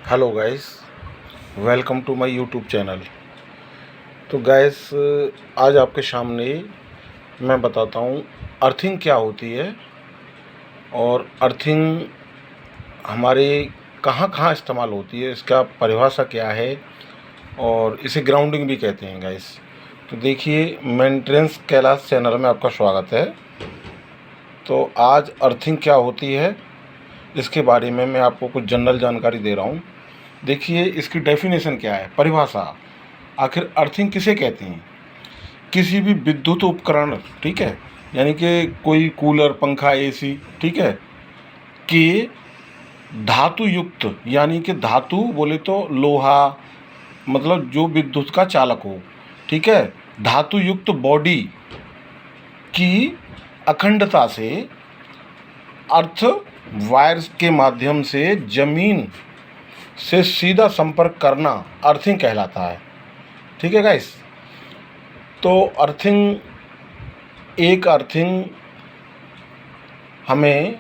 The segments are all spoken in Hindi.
Hello guys, welcome to my YouTube channel. तो गाइस, आज आपके सामने मैं बताता हूँ अर्थिंग क्या होती है और अर्थिंग हमारे कहाँ कहाँ इस्तेमाल होती है, इसका परिभाषा क्या है और इसे ग्राउंडिंग भी कहते हैं गाइस। तो देखिए, मेंटेनेंस कैलाश चैनल में आपका स्वागत है। तो आज अर्थिंग क्या होती है इसके बारे में मैं आपको कुछ जनरल जानकारी दे रहा हूँ। देखिए, इसकी डेफिनेशन क्या है, परिभाषा। आखिर अर्थिंग किसे कहते हैं? किसी भी विद्युत उपकरण, ठीक है, यानी कि कोई कूलर, पंखा, एसी, ठीक है, कि धातु युक्त, यानी कि धातु बोले तो लोहा, मतलब जो विद्युत का चालक हो, ठीक है, धातु युक्त बॉडी की अखंडता से अर्थ वायर्स के माध्यम से जमीन से सीधा संपर्क करना अर्थिंग कहलाता है। ठीक है गाइस। तो अर्थिंग हमें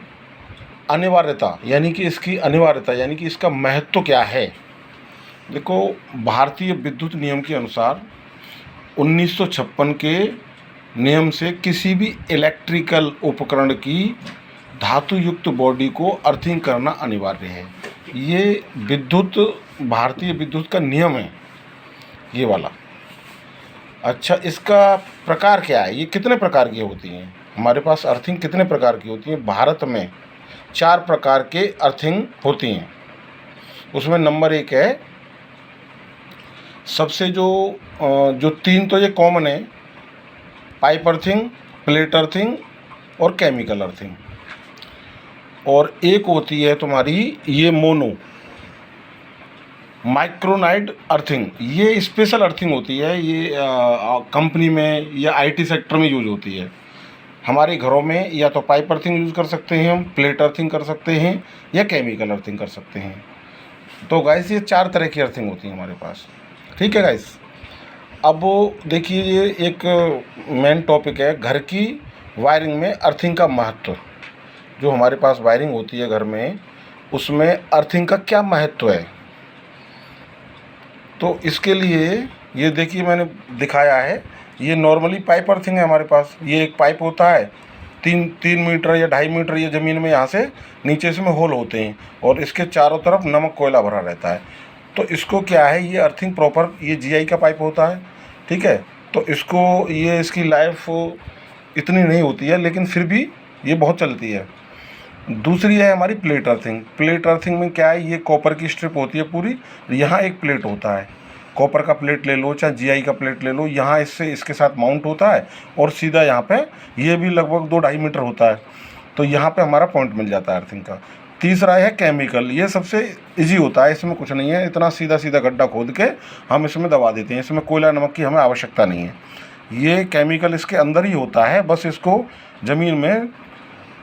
अनिवार्यता, यानी कि इसकी अनिवार्यता, यानी कि इसका महत्व क्या है। देखो, भारतीय विद्युत नियम के अनुसार 1956 के नियम से किसी भी इलेक्ट्रिकल उपकरण की धातु युक्त बॉडी को अर्थिंग करना अनिवार्य है। ये भारतीय विद्युत का नियम है, ये वाला। अच्छा, इसका प्रकार क्या है? ये कितने प्रकार की होती हैं? हमारे पास अर्थिंग कितने प्रकार की होती हैं? भारत में 4 प्रकार के अर्थिंग होती हैं। उसमें नंबर 1 है, सबसे जो 3 तो ये कॉमन है, पाइप अर्थिंग, प्लेट अर्थिंग और केमिकल अर्थिंग। और एक होती है तुम्हारी ये मोनो माइक्रोनाइड अर्थिंग। ये स्पेशल अर्थिंग होती है, ये कंपनी में या आईटी सेक्टर में यूज होती है। हमारे घरों में या तो पाइप अर्थिंग यूज़ कर सकते हैं हम, प्लेट अर्थिंग कर सकते हैं या केमिकल अर्थिंग कर सकते हैं। तो गाइस, ये 4 तरह की अर्थिंग होती है हमारे पास। ठीक है गाइस। अब देखिए, ये एक मेन टॉपिक है, घर की वायरिंग में अर्थिंग का महत्व। जो हमारे पास वायरिंग होती है घर में, उसमें अर्थिंग का क्या महत्व है। तो इसके लिए ये देखिए, मैंने दिखाया है, ये नॉर्मली पाइप अर्थिंग है हमारे पास। ये एक पाइप होता है, 3 मीटर या 2.5 मीटर, ये ज़मीन में यहाँ से नीचे इसमें होल होते हैं और इसके चारों तरफ नमक कोयला भरा रहता है। तो इसको क्या है, ये अर्थिंग प्रॉपर, ये जीआई का पाइप होता है, ठीक है। तो इसकी लाइफ इतनी नहीं होती है, लेकिन फिर भी ये बहुत चलती है। दूसरी है हमारी प्लेट अर्थिंग। प्लेट अर्थिंग में क्या है, ये कॉपर की स्ट्रिप होती है पूरी, यहाँ एक प्लेट होता है, कॉपर का प्लेट ले लो चाहे जीआई का प्लेट ले लो, यहाँ इसके साथ माउंट होता है और सीधा यहाँ पे ये भी लगभग 2-2.5 मीटर होता है। तो यहाँ पे हमारा पॉइंट मिल जाता है अर्थिंग का। तीसरा है केमिकल। ये सबसे इजी होता है, इसमें कुछ नहीं है, इतना सीधा सीधा गड्ढा खोद के हम इसमें दबा देते हैं, इसमें कोयला नमक की हमें आवश्यकता नहीं है। ये केमिकल इसके अंदर ही होता है, बस इसको ज़मीन में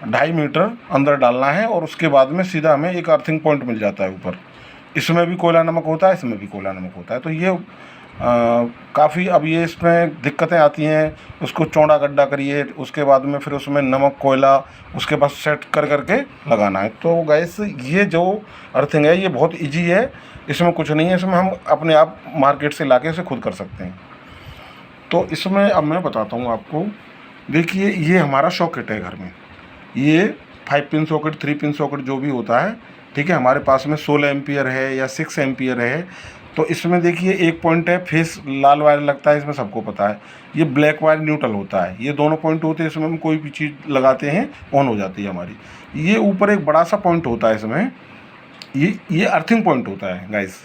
2.5 मीटर अंदर डालना है और उसके बाद में सीधा हमें एक अर्थिंग पॉइंट मिल जाता है ऊपर। इसमें भी कोयला नमक होता है, इसमें भी कोयला नमक होता है। तो ये काफ़ी, अब ये इसमें दिक्कतें आती हैं, उसको चौड़ा गड्ढा करिए, उसके बाद में फिर उसमें नमक कोयला उसके बाद सेट करके लगाना है। तो गैस, ये जो अर्थिंग है ये बहुत ईजी है, इसमें कुछ नहीं है, इसमें हम अपने आप मार्केट से ला के इसे खुद कर सकते हैं। तो इसमें अब मैं बताता हूँ आपको। देखिए, ये हमारा सॉकेट है घर में, ये 5 पिन सॉकेट, 3 पिन सॉकेट जो भी होता है, ठीक है। हमारे पास में 16 एम्पियर है या 6 एम्पियर है। तो इसमें देखिए, एक पॉइंट है, फेस लाल वायर लगता है, इसमें सबको पता है। ये ब्लैक वायर न्यूट्रल होता है, ये दोनों पॉइंट होते हैं, इसमें हम कोई भी चीज़ लगाते हैं ऑन हो जाती है हमारी। ये ऊपर एक बड़ा सा पॉइंट होता है इसमें, ये अर्थिंग पॉइंट होता है गाइस।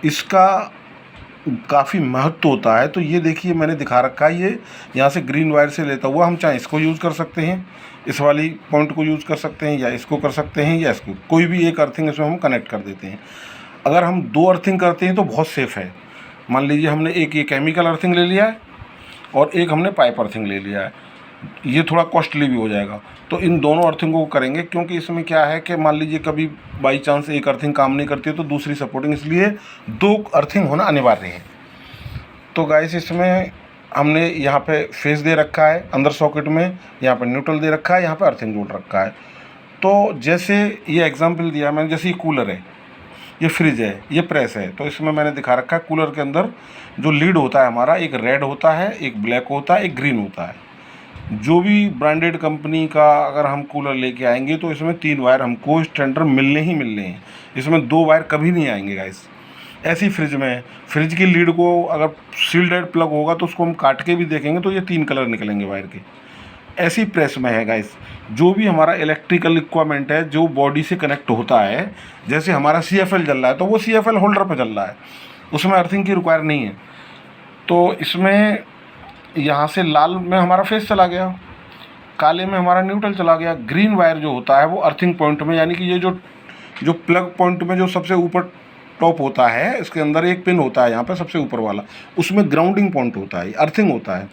इसका काफ़ी महत्व होता है। तो ये देखिए, मैंने दिखा रखा है, ये यहाँ से ग्रीन वायर से लेता हुआ हम चाहे इसको यूज़ कर सकते हैं, इस वाली पॉइंट को यूज़ कर सकते हैं, या इसको कर सकते हैं, या इसको, कोई भी एक अर्थिंग इसमें हम कनेक्ट कर देते हैं। अगर हम 2 अर्थिंग करते हैं तो बहुत सेफ़ है। मान लीजिए हमने एक ये केमिकल अर्थिंग ले लिया है और एक हमने पाइप अर्थिंग ले लिया है, ये थोड़ा कॉस्टली भी हो जाएगा। तो इन दोनों अर्थिंगों को करेंगे, क्योंकि इसमें क्या है कि मान लीजिए कभी बाई चांस एक अर्थिंग काम नहीं करती है तो दूसरी सपोर्टिंग, इसलिए 2 अर्थिंग होना अनिवार्य है। तो गाइस, इसमें हमने यहाँ पे फेस दे रखा है अंदर सॉकेट में, यहाँ पे न्यूट्रल दे रखा है, यहाँ पे अर्थिंग जोड़ रखा है। तो जैसे ये एग्जांपल दिया मैंने, जैसे ये कूलर है, ये फ्रिज है, ये प्रेस है। तो इसमें मैंने दिखा रखा है कूलर के अंदर जो लीड होता है हमारा, एक रेड होता है, एक ब्लैक होता है, एक ग्रीन होता है। जो भी ब्रांडेड कंपनी का अगर हम कूलर लेके आएंगे तो इसमें 3 वायर हमको स्टैंडर्ड मिलने ही मिलने हैं, इसमें 2 वायर कभी नहीं आएंगे गाइस। ऐसी फ्रिज में फ्रिज की लीड को अगर सील्डेड प्लग होगा तो उसको हम काट के भी देखेंगे तो ये 3 कलर निकलेंगे वायर के। ऐसी प्रेस में है गाइस, जो भी हमारा इलेक्ट्रिकल इक्विपमेंट है जो बॉडी से कनेक्ट होता है, जैसे हमारा CFL जल रहा है तो वो CFL होल्डर पे जल रहा है, उसमें अर्थिंग की रिक्वायर नहीं है। तो इसमें यहाँ से लाल में हमारा फेस चला गया, काले में हमारा न्यूट्रल चला गया, ग्रीन वायर जो होता है वो अर्थिंग पॉइंट में, यानी कि ये जो प्लग पॉइंट में जो सबसे ऊपर टॉप होता है, इसके अंदर एक पिन होता है यहाँ पे सबसे ऊपर वाला, उसमें ग्राउंडिंग पॉइंट होता है, अर्थिंग होता है।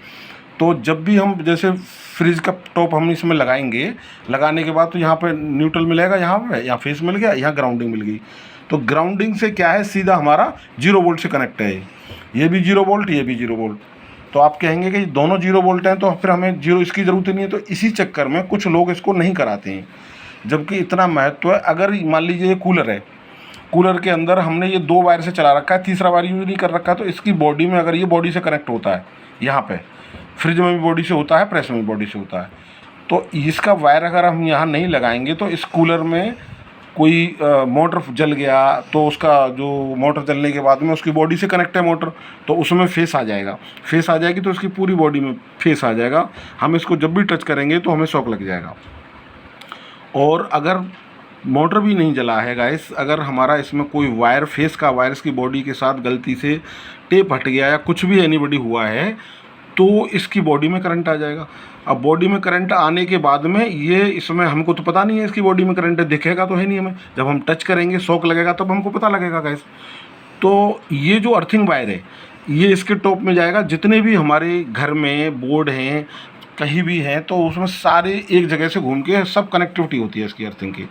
तो जब भी हम जैसे फ्रिज का टॉप हम इसमें लगाएंगे, लगाने के बाद तो यहाँ पे न्यूट्रल मिलेगा, यहाँ फेस मिल गया, यहाँ ग्राउंडिंग मिल गई। तो ग्राउंडिंग से क्या है, सीधा हमारा 0 वोल्ट से कनेक्ट है, ये भी 0 वोल्ट, ये भी 0 वोल्ट। तो आप कहेंगे कि दोनों 0 वोल्ट हैं तो फिर हमें जीरो इसकी ज़रूरत ही नहीं है। तो इसी चक्कर में कुछ लोग इसको नहीं कराते हैं, जबकि इतना महत्व है। अगर मान लीजिए ये कूलर है, कूलर के अंदर हमने ये 2 वायर से चला रखा है, तीसरा वायर यूज़ नहीं कर रखा है, तो इसकी बॉडी में अगर ये बॉडी से कनेक्ट होता है, यहाँ पे फ्रिज में भी बॉडी से होता है, प्रेस में भी बॉडी से होता है, तो इसका वायर अगर हम यहाँ नहीं लगाएंगे तो इस कूलर में कोई मोटर जल गया तो उसका जो मोटर जलने के बाद में उसकी बॉडी से कनेक्ट है मोटर, तो उसमें फेस आ जाएगा, फेस आ जाएगी तो उसकी पूरी बॉडी में फेस आ जाएगा। हम इसको जब भी टच करेंगे तो हमें शॉक लग जाएगा। और अगर मोटर भी नहीं जला है गाइस, अगर हमारा इसमें कोई वायर, फेस का वायर इसकी बॉडी के साथ गलती से टेप हट गया या कुछ भी एनीबॉडी हुआ है तो इसकी बॉडी में करंट आ जाएगा। अब बॉडी में करंट आने के बाद में ये इसमें हमको तो पता नहीं है इसकी बॉडी में करंट है, दिखेगा तो है नहीं हमें, जब हम टच करेंगे शॉक लगेगा तब हमको पता लगेगा गाइस। तो ये जो अर्थिंग वायर है ये इसके टॉप में जाएगा, जितने भी हमारे घर में बोर्ड हैं कहीं भी हैं तो उसमें सारे एक जगह से घूम के सब कनेक्टिविटी होती है इसकी अर्थिंग की।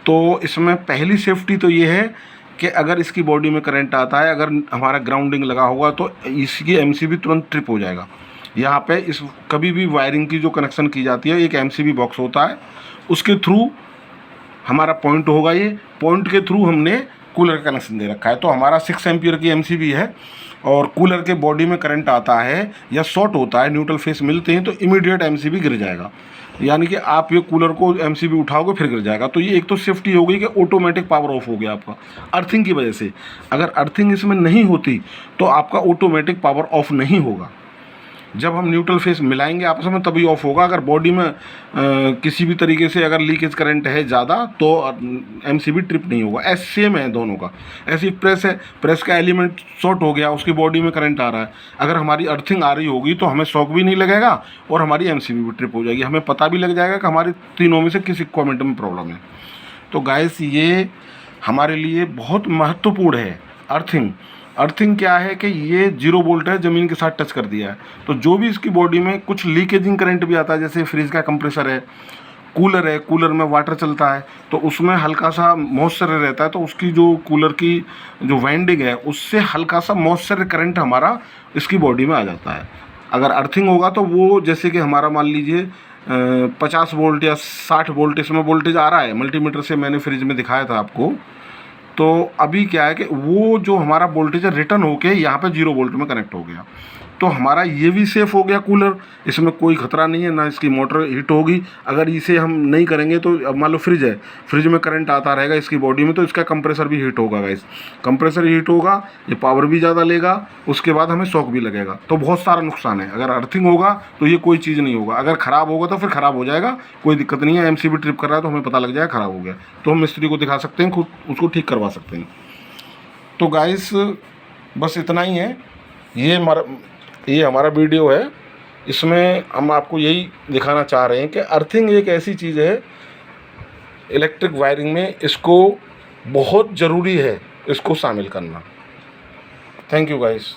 तो इसमें पहली सेफ्टी तो ये है कि अगर इसकी बॉडी में करंट आता है, अगर हमारा ग्राउंडिंग लगा होगा तो इसकी MCB तुरंत ट्रिप हो जाएगा। यहाँ पे इस कभी भी वायरिंग की जो कनेक्शन की जाती है, एक MCB बॉक्स होता है, उसके थ्रू हमारा पॉइंट होगा, ये पॉइंट के थ्रू हमने कूलर का कनेक्शन दे रखा है। तो हमारा 6 एम्पियर की MCB है और कूलर के बॉडी में करंट आता है या शॉर्ट होता है, न्यूट्रल फेस मिलते हैं तो इमीडिएट MCB गिर जाएगा, यानी कि आप ये कूलर को MCB उठाओगे फिर गिर जाएगा। तो ये एक तो सेफ्टी हो गई कि ऑटोमेटिक पावर ऑफ हो गया आपका अर्थिंग की वजह से। अगर अर्थिंग इसमें नहीं होती तो आपका ऑटोमेटिक पावर ऑफ नहीं होगा, जब हम न्यूट्रल फेस मिलाएंगे आपस में तभी ऑफ होगा। अगर बॉडी में किसी भी तरीके से अगर लीकेज करंट है ज़्यादा तो MCB ट्रिप नहीं होगा। ऐसे सेम है दोनों का। ऐसी प्रेस है, प्रेस का एलिमेंट शॉर्ट हो गया, उसकी बॉडी में करंट आ रहा है, अगर हमारी अर्थिंग आ रही होगी तो हमें शॉक भी नहीं लगेगा और हमारी MCB भी ट्रिप हो जाएगी, हमें पता भी लग जाएगा कि हमारी तीनों में से किस इक्विपमेंट में प्रॉब्लम है। तो गाइस ये हमारे लिए बहुत महत्वपूर्ण है अर्थिंग। अर्थिंग क्या है कि ये 0 वोल्ट है, ज़मीन के साथ टच कर दिया है तो जो भी इसकी बॉडी में कुछ लीकेजिंग करंट भी आता है, जैसे फ्रिज का कंप्रेसर है, कूलर में वाटर चलता है तो उसमें हल्का सा मॉइस्चर रहता है, तो उसकी जो कूलर की जो वाइंडिंग है उससे हल्का सा मॉइस्चर करंट हमारा इसकी बॉडी में आ जाता है। अगर अर्थिंग होगा तो वो जैसे कि हमारा मान लीजिए 50 वोल्ट या 60 वोल्ट इसमें वोल्टेज आ रहा है, मल्टीमीटर से मैंने फ्रिज में दिखाया था आपको। तो अभी क्या है कि वो जो हमारा वोल्टेज है रिटर्न होके यहाँ पे 0 वोल्ट में कनेक्ट हो गया, तो हमारा ये भी सेफ़ हो गया कूलर, इसमें कोई ख़तरा नहीं है, ना इसकी मोटर हीट होगी। अगर इसे हम नहीं करेंगे तो अब मान लो फ्रिज है, फ्रिज में करंट आता रहेगा इसकी बॉडी में तो इसका कंप्रेसर भी हीट होगा गाइस, कंप्रेसर हीट होगा, ये पावर भी ज़्यादा लेगा, उसके बाद हमें शॉक भी लगेगा, तो बहुत सारा नुकसान है। अगर अर्थिंग होगा तो ये कोई चीज़ नहीं होगा, अगर ख़राब होगा तो फिर ख़राब हो जाएगा, कोई दिक्कत नहीं है। MCB ट्रिप कर रहा है तो हमें पता लग जाएगा ख़राब हो गया, तो हम मिस्त्री को दिखा सकते हैं, खुद उसको ठीक करवा सकते हैं। तो गाइस बस इतना ही है, ये हमारा वीडियो है, इसमें हम आपको यही दिखाना चाह रहे हैं कि अर्थिंग एक ऐसी चीज़ है इलेक्ट्रिक वायरिंग में, इसको बहुत ज़रूरी है इसको शामिल करना। Thank you guys.